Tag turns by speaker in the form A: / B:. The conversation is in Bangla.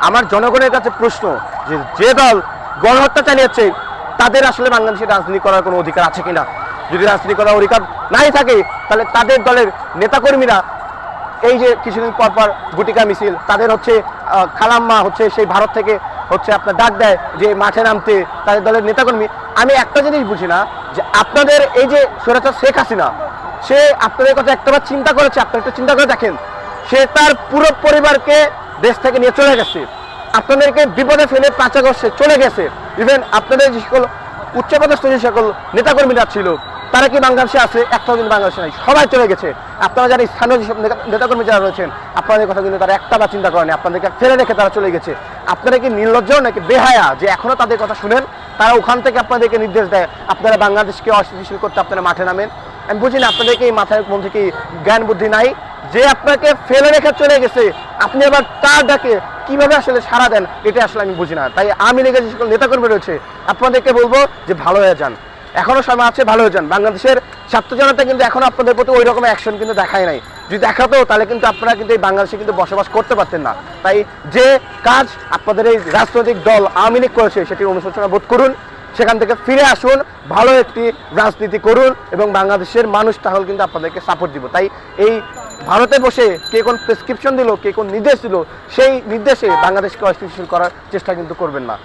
A: আমার জনগণের কাছে প্রশ্ন যে যে দল গণহত্যা চালিয়েছে তাদের আসলে বাংলাদেশে রাজনীতি করার কোনো অধিকার আছে কিনা। যদি রাজনীতি করার অধিকার নাই থাকে তাহলে তাদের দলের নেতাকর্মীরা এই যে কিছুদিন পর পর গুটিকা মিছিল, তাদের হচ্ছে খালাম্মা হচ্ছে সেই ভারত থেকে হচ্ছে আপনার ডাক দেয় যে মাঠে নামতে, তাদের দলের নেতাকর্মী। আমি একটা জিনিস বুঝি না যে আপনাদের এই যে স্বৈরাচার শেখ হাসিনা, সে আপনাদের কথা একটাবার চিন্তা করেছে? আপনারা একটু চিন্তা করে দেখেন, সে তার পুরো পরিবারকে দেশ থেকে নিয়ে চলে গেছে, আপনাদেরকে বিপদে ফেলে 5 আগস্টে চলে গেছে। ইভেন আপনাদের যে সকল উচ্চপদস্থ যে সকল নেতাকর্মীরা ছিল তারা কি বাংলাদেশে আছে? একটাও কিন্তু বাংলাদেশে নাই, সবাই চলে গেছে। আপনারা যারা স্থানীয় যেসব নেতাকর্মী যারা রয়েছেন, আপনাদের কথা কিন্তু তারা একটা বা চিন্তা করেনি, আপনাদেরকে ফেলে রেখে তারা চলে গেছে। আপনারা কি নির্লজ্জ নাকি বেহায়া যে এখনো তাদের কথা শুনেন? তারা ওখান থেকে আপনাদেরকে নির্দেশ দেয় আপনারা বাংলাদেশকে অস্থিতিশীল করতে আপনারা মাঠে নামেন। আমি বুঝি না আপনাদেরকে এই মাথায় মন থেকে জ্ঞান বুদ্ধি নাই যে আপনাকে ফেলে রেখে চলে গেছে, আপনি আবার তার ডাকে কিভাবে আসলে সাড়া দেন, এটা আসলে আমি বুঝি না। তাই আওয়ামী লীগের যে সকল নেতাকর্মী রয়েছে আপনাদেরকে বলবো যে ভালো হয়ে যান, এখনো সময় আছে, ভালো হয়ে যান। বাংলাদেশের ছাত্র জনতা কিন্তু এখনো আপনাদের প্রতি ওই রকম অ্যাকশন কিন্তু দেখায় নাই। যদি দেখাতো তাহলে কিন্তু আপনারা কিন্তু এই বাংলাদেশে কিন্তু বসবাস করতে পারতেন না। তাই যে কাজ আপনাদের এই রাজনৈতিক দল আওয়ামী লীগ করেছে সেটির অনুশোচনা বোধ করুন, সেখান থেকে ফিরে আসুন, ভালো একটি রাজনীতি করুন এবং বাংলাদেশের মানুষ তাহলে কিন্তু আপনাদেরকে সাপোর্ট দিব। তাই এই ভারতে বসে কে কোন প্রেসক্রিপশন দিল, কে কোন নির্দেশ দিল, সেই নির্দেশে বাংলাদেশকে অস্থিতিশীল করার চেষ্টা কিন্তু করবেন না।